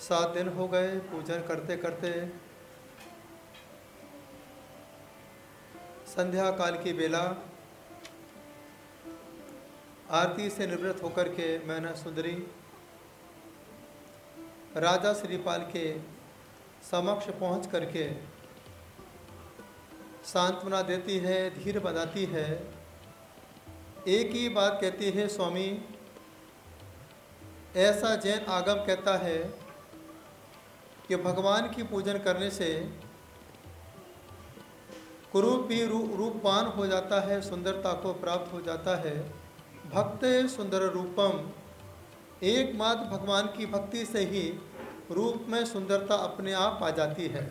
7 दिन हो गए पूजन करते करते। संध्या काल की बेला आरती से निवृत्त होकर के मैना सुंदरी राजा श्रीपाल के समक्ष पहुंच करके सांत्वना देती है, धीर बंधाती है। एक ही बात कहती है, स्वामी ऐसा जैन आगम कहता है कि भगवान की पूजन करने से कुरूप भी रूपवान हो जाता है, सुंदरता को प्राप्त हो जाता है। भक्त सुंदर रूपम, एकमात्र भगवान की भक्ति से ही रूप में सुंदरता अपने आप आ जाती है।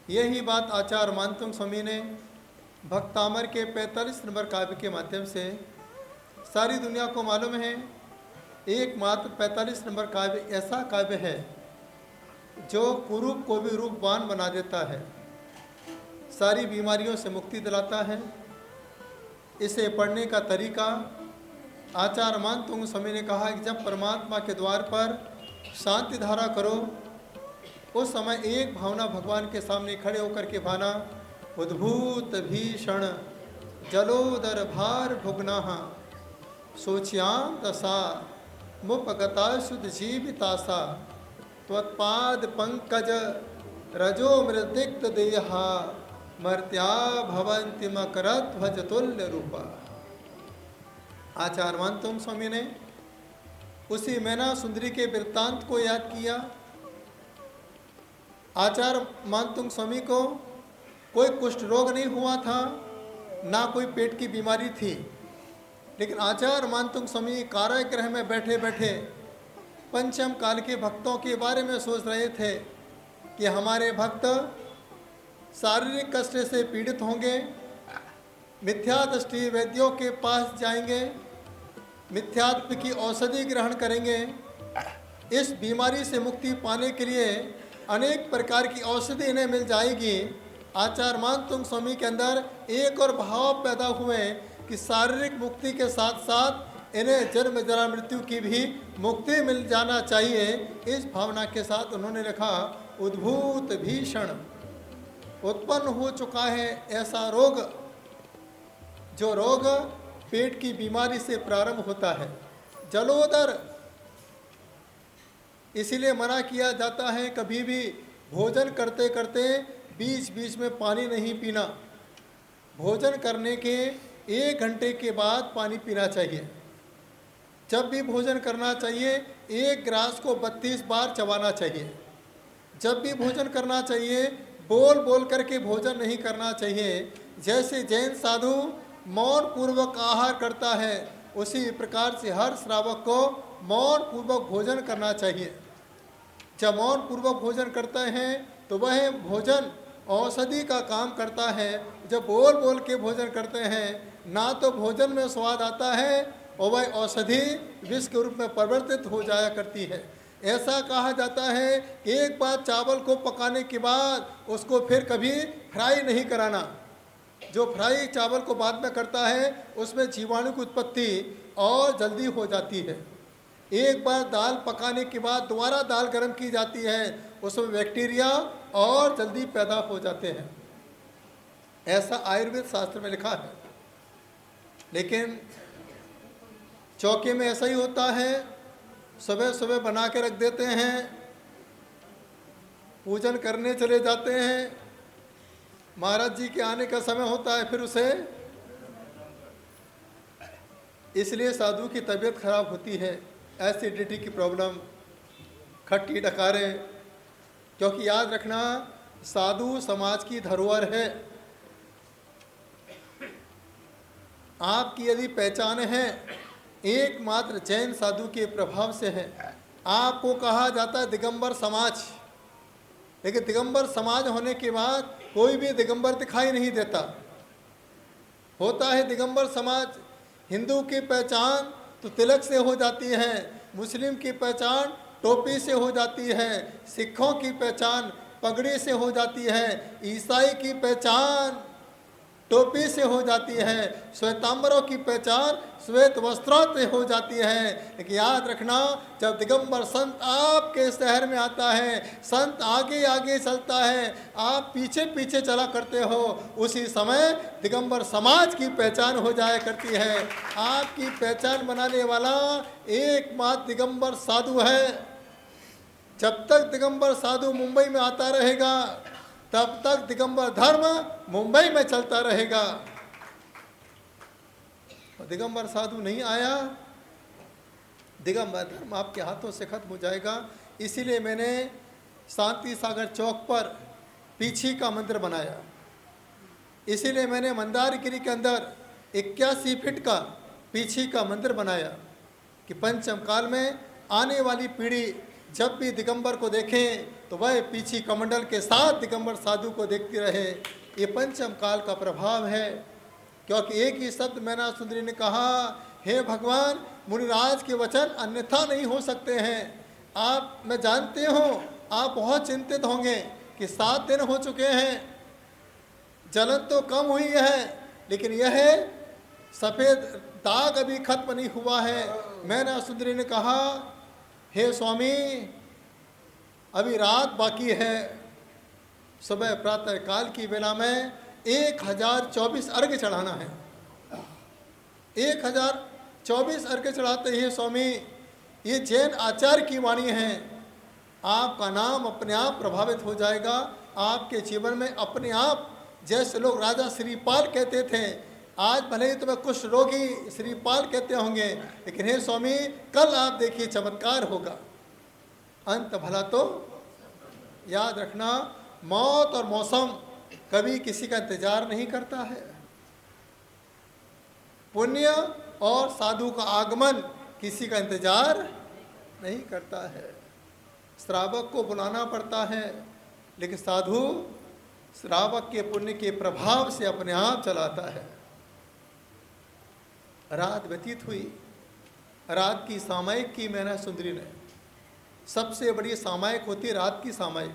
यही बात आचार्य मानतुंग स्वामी ने भक्तामर के 45 नंबर काव्य के माध्यम से सारी दुनिया को मालूम है। एकमात्र 45 नंबर काव्य ऐसा काव्य है जो कुरूप को भी रूपवान बना देता है, सारी बीमारियों से मुक्ति दिलाता है। इसे पढ़ने का तरीका आचार्य मानतुंग स्वामी ने कहा कि जब परमात्मा के द्वार पर शांति धारा करो, उस समय एक भावना भगवान के सामने खड़े होकर के भाना, उद्भूत भीषण जलोदर भार भुग्नाहा सोच्याम दशा मुपगता शुद्ध जीवितासा त्वत्पाद पंकज रजो मृदिक्त देहा मर्त्या भवंति मकरध्वज तुल्य रूपा। आचार्य मानतुंग स्वामी ने उसी मैना सुंदरी के वृत्तांत को याद किया। आचार्य मानतुंग स्वामी को कोई कुष्ठ रोग नहीं हुआ था, ना कोई पेट की बीमारी थी, लेकिन आचार्य मानतुंग स्वामी कारागृह में बैठे बैठे पंचम काल के भक्तों के बारे में सोच रहे थे कि हमारे भक्त शारीरिक कष्ट से पीड़ित होंगे, मिथ्या दृष्टि वैद्यों के पास जाएंगे, मिथ्यात्व की औषधि ग्रहण करेंगे। इस बीमारी से मुक्ति पाने के लिए अनेक प्रकार की औषधि इन्हें मिल जाएगी। आचार्य मानतुंग स्वामी के अंदर एक और भाव पैदा हुए कि शारीरिक मुक्ति के साथ साथ इन्हें जन्म जरा मृत्यु की भी मुक्ति मिल जाना चाहिए। इस भावना के साथ उन्होंने लिखा, उद्भूत भीषण, उत्पन्न हो चुका है ऐसा रोग, जो रोग पेट की बीमारी से प्रारंभ होता है, जलोदर। इसीलिए मना किया जाता है कभी भी भोजन करते करते बीच बीच में पानी नहीं पीना। भोजन करने के 1 घंटे के बाद पानी पीना चाहिए। जब भी भोजन करना चाहिए 1 गिलास को 32 बार चबाना चाहिए। जब भी भोजन करना चाहिए बोल बोल करके भोजन नहीं करना चाहिए। जैसे जैन साधु मौन पूर्वक आहार करता है, उसी प्रकार से हर श्रावक को मौन पूर्वक भोजन करना चाहिए। जब मौन पूर्वक भोजन करते हैं तो वह भोजन औषधि का काम करता है। जब बोल बोल के भोजन करते हैं ना तो भोजन में स्वाद आता है और वह औषधि विष के रूप में परिवर्तित हो जाया करती है। ऐसा कहा जाता है कि एक बार चावल को पकाने के बाद उसको फिर कभी फ्राई नहीं कराना। जो फ्राई चावल को बाद में करता है उसमें जीवाणु की उत्पत्ति और जल्दी हो जाती है। एक बार दाल पकाने के बाद दोबारा दाल गर्म की जाती है, उसमें बैक्टीरिया और जल्दी पैदा हो जाते हैं। ऐसा आयुर्वेद शास्त्र में लिखा है। लेकिन चौके में ऐसा ही होता है, सुबह सुबह बना के रख देते हैं, पूजन करने चले जाते हैं, महाराज जी के आने का समय होता है फिर उसे, इसलिए साधु की तबीयत खराब होती है, एसिडिटी की प्रॉब्लम, खट्टी डकारे। क्योंकि याद रखना साधु समाज की धरोहर है। आपकी यदि पहचान है एकमात्र जैन साधु के प्रभाव से है। आपको कहा जाता है दिगंबर समाज, लेकिन दिगंबर समाज होने के बाद कोई भी दिगंबर दिखाई नहीं देता। होता है दिगंबर समाज। हिंदू की पहचान तो तिलक से हो जाती है, मुस्लिम की पहचान टोपी से हो जाती है, सिखों की पहचान पगड़ी से हो जाती है, ईसाई की पहचान टोपी से हो जाती है, श्वेतांबरों की पहचान श्वेत वस्त्रों से हो जाती है। लेकिन याद रखना, जब दिगंबर संत आपके शहर में आता है, संत आगे आगे चलता है, आप पीछे पीछे चला करते हो, उसी समय दिगंबर समाज की पहचान हो जाया करती है। आपकी पहचान बनाने वाला एकमात्र दिगंबर साधु है। जब तक दिगंबर साधु मुंबई में आता रहेगा, तब तक दिगंबर धर्म मुंबई में चलता रहेगा। दिगंबर साधु नहीं आया, दिगंबर धर्म आपके हाथों से खत्म हो जाएगा। इसीलिए मैंने शांति सागर चौक पर पीछी का मंदिर बनाया। इसीलिए मैंने मंदारगिरी के अंदर 81 फीट का पीछी का मंदिर बनाया कि पंचम काल में आने वाली पीढ़ी जब भी दिगंबर को देखें तो वह पीछी कमंडल के साथ दिगंबर साधु को देखती रहे। ये पंचम काल का प्रभाव है, क्योंकि एक ही शब्द मैना सुंदरी ने कहा, हे भगवान, मुनिराज के वचन अन्यथा नहीं हो सकते हैं। आप, मैं जानते हो आप बहुत चिंतित होंगे कि 7 दिन हो चुके हैं, जलन तो कम हुई है, लेकिन यह सफ़ेद दाग अभी खत्म नहीं हुआ है। मैना सुंदरी ने कहा, हे स्वामी, अभी रात बाकी है। सुबह प्रातः काल की वेला में 1024 अर्घ्य चढ़ाना है। 1024 अर्घ्य चढ़ाते ही स्वामी, ये जैन आचार्य की वाणी है, आपका नाम अपने आप प्रभावित हो जाएगा। आपके जीवन में अपने आप, जैसे लोग राजा श्रीपाल कहते थे, आज भले ही तुम्हें कुछ रोगी श्रीपाल कहते होंगे, लेकिन हे स्वामी, कल आप देखिए चमत्कार होगा। अंत भला तो याद रखना, मौत और मौसम कभी किसी का इंतजार नहीं करता है। पुण्य और साधु का आगमन किसी का इंतजार नहीं करता है। श्रावक को बुलाना पड़ता है, लेकिन साधु श्रावक के पुण्य के प्रभाव से अपने आप चलाता है। रात व्यतीत हुई। रात की सामायिक की मैना सुंदरी ने, सबसे बड़ी सामायिक होती रात की सामायिक।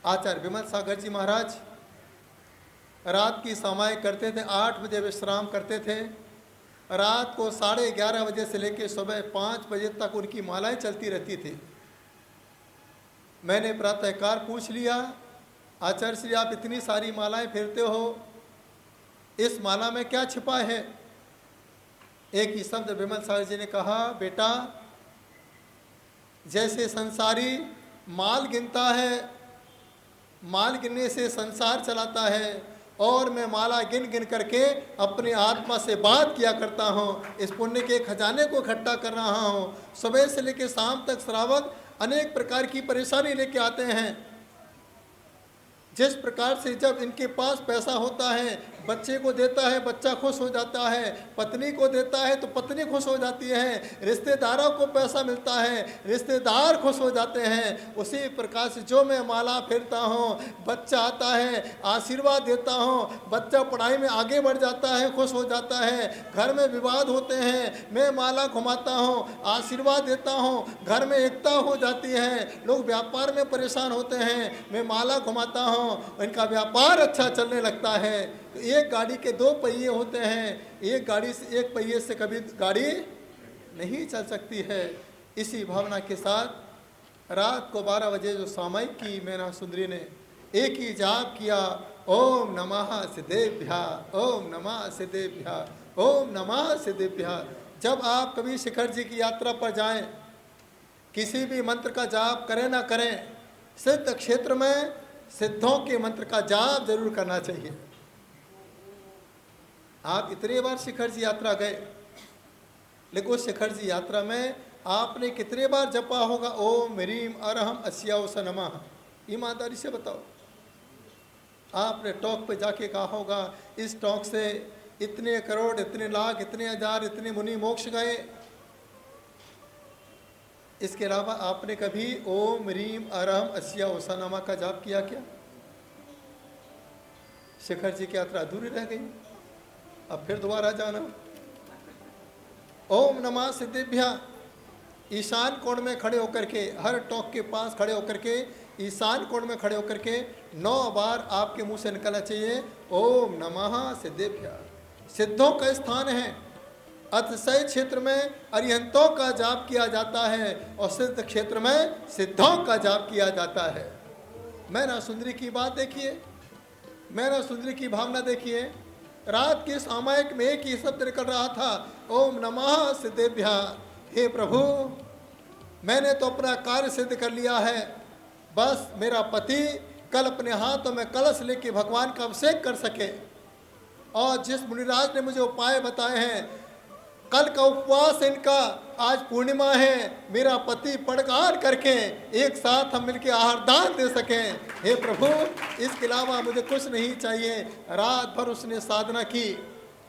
आचार्य विमल सागर जी महाराज रात की सामायिक करते थे, 8 बजे विश्राम करते थे। रात को 11:30 बजे से लेकर सुबह 5 बजे तक उनकी मालाएं चलती रहती थी। मैंने प्रातःकाल पूछ लिया, आचार्य श्री, आप इतनी सारी मालाएं फेरते हो, इस माला में क्या छिपा है? एक ही शब्द विमल सागर जी ने कहा, बेटा, जैसे संसारी माल गिनता है, माल गिनने से संसार चलाता है, और मैं माला गिन गिन करके अपनी आत्मा से बात किया करता हूँ, इस पुण्य के खजाने को इकट्ठा कर रहा हूँ। सुबह से लेकर शाम तक श्रावक अनेक प्रकार की परेशानी लेके आते हैं। जिस प्रकार से जब इनके पास पैसा होता है, बच्चे को देता है, बच्चा खुश हो जाता है, पत्नी को देता है तो पत्नी खुश हो जाती है, रिश्तेदारों को पैसा मिलता है, रिश्तेदार खुश हो जाते हैं, उसी प्रकार से जो मैं माला फेरता हूँ, बच्चा आता है, आशीर्वाद देता हूँ, बच्चा पढ़ाई में आगे बढ़ जाता है, खुश हो जाता है, घर में विवाद होते हैं, मैं माला घुमाता हूँ, आशीर्वाद देता हूँ, घर में एकता हो जाती है, लोग व्यापार में परेशान होते हैं, मैं माला घुमाता हूँ, इनका व्यापार अच्छा चलने लगता है। तो एक गाड़ी के 2 पहिए होते हैं, एक गाड़ी से, एक पहिए से कभी गाड़ी नहीं चल सकती है। इसी भावना के साथ रात को 12 बजे जो सामायिक की मैना सुंदरी ने एक ही जाप किया, ओम नमः सिद्धेभ्या, ओम नमः सिद्धेभ्या, ओम नमः सिद्धेभ्या। जब आप कभी शिखर जी की यात्रा पर जाएं, किसी भी मंत्र का जाप करें ना करें, सिद्ध क्षेत्र में सिद्धों के मंत्र का जाप जरूर करना चाहिए। आप इतने बार शिखर जी यात्रा गए, लेकिन उस शिखर जी यात्रा में आपने कितने बार जपा होगा ओम ह्रीम अरहम अस्याओस नमः? ईमानदारी से बताओ। आपने टॉक पे जाके कहा होगा, इस टॉक से इतने करोड़, इतने लाख, इतने हजार, इतने मुनि मोक्ष गए। इसके अलावा आपने कभी ओम ह्रीम अरहम अस्याओस नमः का जाप किया क्या? शिखर जी की यात्रा अधूरी रह गई। अब फिर दोबारा जाना। ओम नमः सिद्धेभ्या। ईशान कोण में खड़े होकर के, हर टॉक के पास खड़े होकर के ईशान कोण में खड़े होकर के 9 बार आपके मुंह से निकलना चाहिए, ओम नमः सिद्धेभ्यः। सिद्धों का स्थान है, अतिशय क्षेत्र में अरिहंतों का जाप किया जाता है और सिद्ध क्षेत्र में सिद्धों का जाप किया जाता है। मैना सुंदरी की बात देखिए, मैना सुंदरी की भावना देखिए। रात के सामायिक में एक ही शब्द निकल रहा था, ओम नमः सिद्धेभ्यः। हे प्रभु, मैंने तो अपना कार्य सिद्ध कर लिया है, बस मेरा पति कल अपने हाथों में कलश लेके भगवान का अभिषेक कर सके। और जिस मुनिराज ने मुझे उपाय बताए हैं, कल का उपवास इनका, आज पूर्णिमा है, मेरा पति पड़कार करके एक साथ हम मिलके आहार दान दे सकें। हे प्रभु, इसके अलावा मुझे कुछ नहीं चाहिए। रात भर उसने साधना की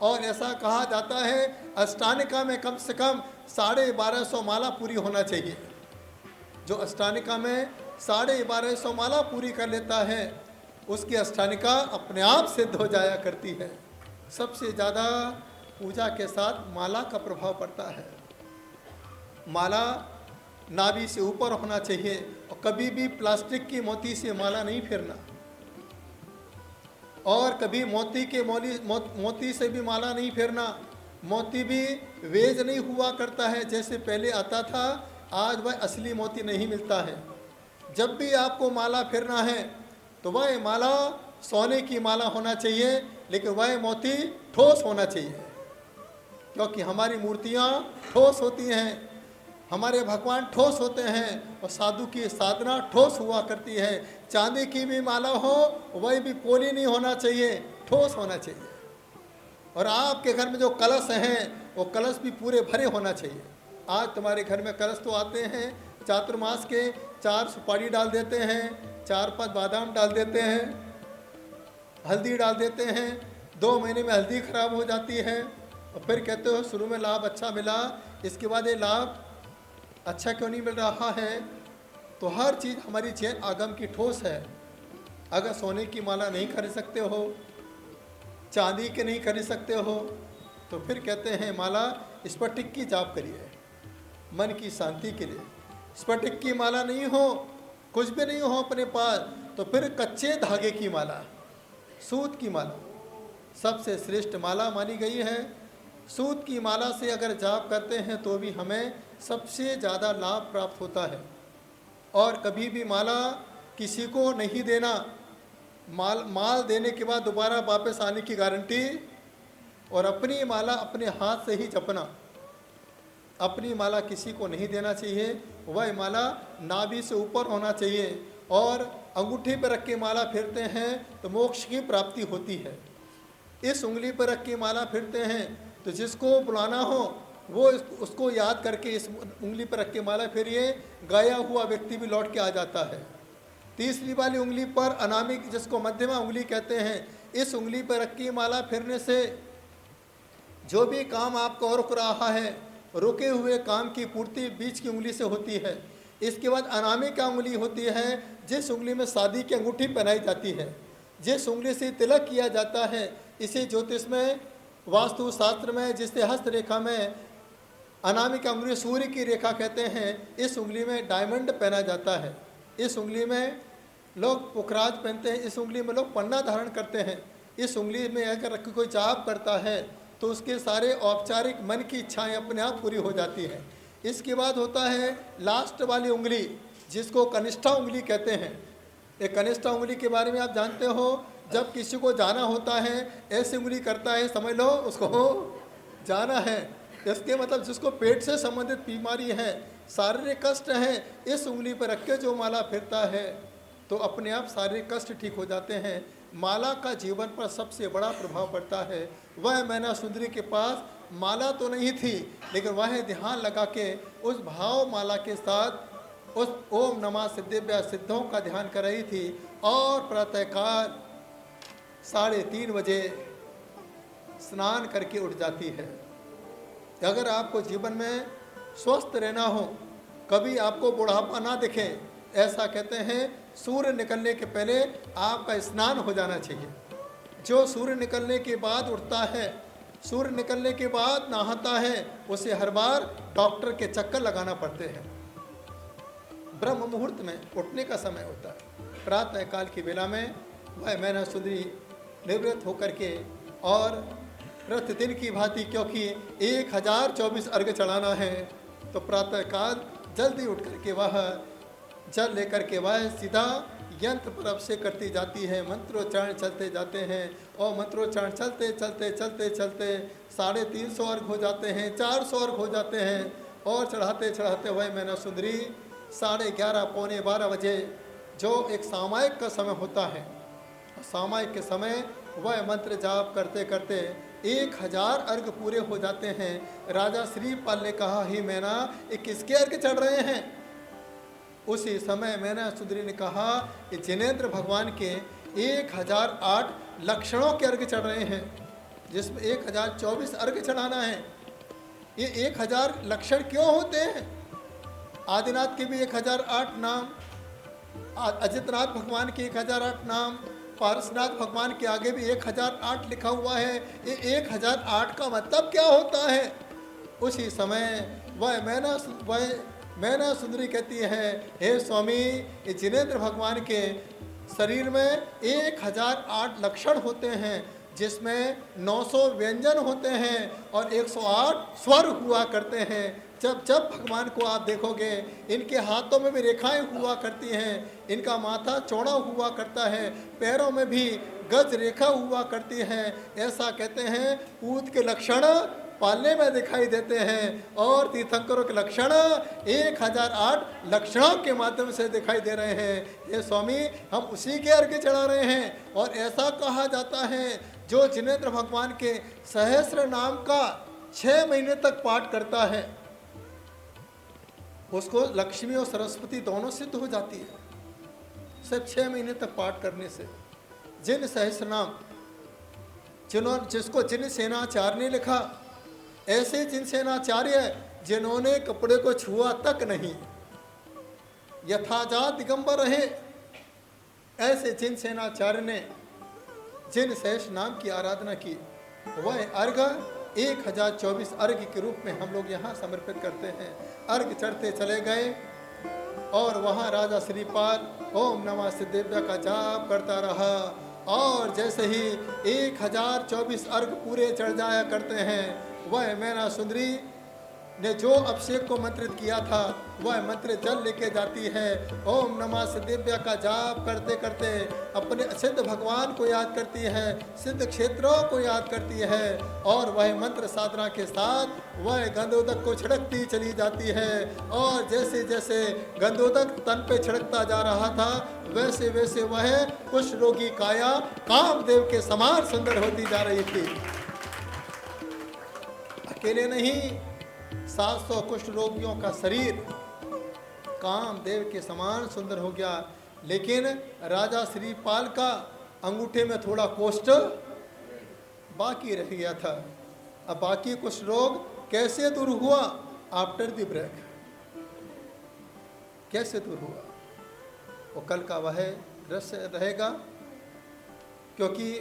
और ऐसा कहा जाता है अष्टानिका में कम से कम 1250 माला पूरी होना चाहिए। जो अष्टानिका में 1250 माला पूरी कर लेता है उसकी अष्टानिका अपने आप सिद्ध हो जाया करती है। सबसे ज़्यादा पूजा के साथ माला का प्रभाव पड़ता है। माला नाभि से ऊपर होना चाहिए और कभी भी प्लास्टिक की मोती से माला नहीं फेरना, और कभी मोती से भी माला नहीं फेरना। मोती भी वेज नहीं हुआ करता है जैसे पहले आता था, आज वह असली मोती नहीं मिलता है। जब भी आपको माला फेरना है तो वह माला सोने की माला होना चाहिए, लेकिन वह मोती ठोस होना चाहिए, क्योंकि हमारी मूर्तियाँ ठोस होती हैं, हमारे भगवान ठोस होते हैं और साधु की साधना ठोस हुआ करती है। चांदी की भी माला हो वही भी पोली नहीं होना चाहिए, ठोस होना चाहिए। और आपके घर में जो कलश हैं वो कलश भी पूरे भरे होना चाहिए। आज तुम्हारे घर में कलश तो आते हैं, चातुर्मास के 4 सुपारी डाल देते हैं, 4-5 बादाम डाल देते हैं, हल्दी डाल देते हैं। 2 महीने में हल्दी खराब हो जाती है और फिर कहते हो शुरू में लाभ अच्छा मिला, इसके बाद ये लाभ अच्छा क्यों नहीं मिल रहा है। तो हर चीज़ हमारी जैन आगम की ठोस है। अगर सोने की माला नहीं खरीद सकते हो, चांदी के नहीं खरीद सकते हो, तो फिर कहते हैं माला स्फटिक की जाप करिए मन की शांति के लिए। स्फटिक की माला नहीं हो, कुछ भी नहीं हो अपने पास, तो फिर कच्चे धागे की माला, सूत की माला सबसे श्रेष्ठ माला मानी गई है। सूत की माला से अगर जाप करते हैं तो भी हमें सबसे ज़्यादा लाभ प्राप्त होता है। और कभी भी माला किसी को नहीं देना, माल देने के बाद दोबारा वापस आने की गारंटी। और अपनी माला अपने हाथ से ही जपना, अपनी माला किसी को नहीं देना चाहिए। वह माला नाभि से ऊपर होना चाहिए और अंगूठी पर रख के माला फिरते हैं तो मोक्ष की प्राप्ति होती है। इस उंगली पर रख के माला फिरते हैं तो जिसको बुलाना हो वो उसको याद करके इस उंगली पर रख के माला फिरिए, गया हुआ व्यक्ति भी लौट के आ जाता है। तीसरी वाली उंगली पर अनामिक, जिसको मध्यमा उंगली कहते हैं, इस उंगली पर रख के माला फिरने से जो भी काम आपको रुक रहा है, रुके हुए काम की पूर्ति बीच की उंगली से होती है। इसके बाद अनामिका उंगली होती है, जिस उंगली में शादी की अंगूठी पहनाई जाती है, जिस उंगली से तिलक किया जाता है। इसे ज्योतिष में, वास्तु शास्त्र में, जिसे हस्तरेखा में अनामिका उंगली सूर्य की रेखा कहते हैं। इस उंगली में डायमंड पहना जाता है, इस उंगली में लोग पुखराज पहनते हैं, इस उंगली में लोग पन्ना धारण करते हैं। इस उंगली में अगर कोई जाप करता है तो उसके सारे औपचारिक मन की इच्छाएं अपने आप पूरी हो जाती हैं। इसके बाद होता है लास्ट वाली उंगली, जिसको कनिष्ठा उंगली कहते हैं। एक कनिष्ठा उंगली के बारे में आप जानते हो, जब किसी को जाना होता है ऐसी उंगली करता है, समझ लो उसको जाना है। इसके मतलब जिसको पेट से संबंधित बीमारी है, शारीरिक कष्ट है, इस उंगली पर रख के जो माला फिरता है तो अपने आप शारीरिक कष्ट ठीक हो जाते हैं। माला का जीवन पर सबसे बड़ा प्रभाव पड़ता है। वह मैना सुंदरी के पास माला तो नहीं थी, लेकिन वह ध्यान लगा के उस भाव माला के साथ उस ओम नमः सिद्धेभ्यः सिद्धों का ध्यान कर रही थी। और प्रातःकाल 3:30 बजे स्नान करके उठ जाती है। अगर आपको जीवन में स्वस्थ रहना हो, कभी आपको बुढ़ापा ना दिखे, ऐसा कहते हैं सूर्य निकलने के पहले आपका स्नान हो जाना चाहिए। जो सूर्य निकलने के बाद उठता है, सूर्य निकलने के बाद नहाता है, उसे हर बार डॉक्टर के चक्कर लगाना पड़ते हैं। ब्रह्म मुहूर्त में उठने का समय होता है। प्रातः काल की बेला में वह मैना सुंदरी निवृत्त होकर के और प्रतिदिन की भांति, क्योंकि 1024 अर्घ चढ़ाना है, तो प्रातः काल जल्दी उठ करके वह जल लेकर के वह सीधा यंत्र पर अभिषेक करती जाती है। मंत्रोच्चारण चलते जाते हैं और मंत्रोच्चारण चलते चलते चलते चलते 350 अर्घ हो जाते हैं, 400 अर्घ हो जाते हैं और चढ़ाते चढ़ाते वह मैना सुंदरी 11:30 पौने 12 बजे जो एक सामायिक का समय होता है, सामायिक के समय वह मंत्र जाप करते करते 1000 अर्घ पूरे हो जाते हैं। राजा श्रीपाल ने कहा, ही मैना ये किसके अर्घ चढ़ रहे हैं? उसी समय मैना सुंदरी ने कहा कि जिनेंद्र भगवान के 1008 लक्षणों के अर्घ चढ़ रहे हैं, जिसमें 1024 अर्घ चढ़ाना है। ये 1000 लक्षण क्यों होते हैं? आदिनाथ के भी 1008 नाम, अजितनाथ भगवान के 1008 नाम, पारसनाथ भगवान के आगे भी 1008 लिखा हुआ है। ये 1008 का मतलब क्या होता है? उसी समय वह मैना सुंदरी कहती है, हे स्वामी, ये जिनेंद्र भगवान के शरीर में 1008 लक्षण होते हैं, जिसमें 900 व्यंजन होते हैं और 108 स्वर हुआ करते हैं। जब जब भगवान को आप देखोगे, इनके हाथों में भी रेखाएं हुआ करती हैं, इनका माथा चौड़ा हुआ करता है, पैरों में भी गज रेखा हुआ करती है। ऐसा कहते हैं ऊत के लक्षण पालने में दिखाई देते हैं और तीर्थंकरों के लक्षण 1008 लक्षणों के माध्यम से दिखाई दे रहे हैं। ये स्वामी, हम उसी के अर्घ्य चढ़ा रहे हैं। और ऐसा कहा जाता है, जो जिनेंद्र भगवान के सहस्र नाम का 6 महीने तक पाठ करता है, उसको लक्ष्मी और सरस्वती दोनों सिद्ध हो जाती है, सिर्फ 6 महीने तक पाठ करने से। जिन सहस्र नाम जिसको जिन सेनाचार्य ने लिखा, ऐसे जिन सेनाचार्य जिन्होंने कपड़े को छुआ तक नहीं, यथाजात दिगंबर रहे, ऐसे जिन सेनाचार्य ने जिन शेष नाम की आराधना की, वह अर्घ 1024 अर्घ के रूप में हम लोग यहाँ समर्पित करते हैं। अर्घ चढ़ते चले गए और वहाँ राजा श्रीपाल ओम नमः सिद्धिव्या का जाप करता रहा। और जैसे ही 1024 अर्घ पूरे चढ़ जाया करते हैं, वह मैना सुंदरी ने जो अभिषेक को मंत्रित किया था, वह मंत्र जल लेके जाती है। ओम नमः सिद्धिव्या का जाप करते करते अपने सिद्ध भगवान को याद करती है, सिद्ध क्षेत्रों को याद करती है और वह मंत्र साधना के साथ वह गंधोदक को छिड़कती चली जाती है। और जैसे जैसे गंधोदक तन पे छिड़कता जा रहा था, वैसे वैसे वह कुष्ठ रोगी काया कामदेव के समान सुंदर होती जा रही थी। अकेले नहीं, 700 कुष्ठ रोगियों का शरीर कामदेव के समान सुंदर हो गया। लेकिन राजा श्रीपाल का अंगूठे में थोड़ा कोष्ठ बाकी रह गया था। अब बाकी कुष्ठ रोग कैसे दूर हुआ? आफ्टर द ब्रेक कैसे दूर हुआ, वो कल का वह दृश्य रहेगा। क्योंकि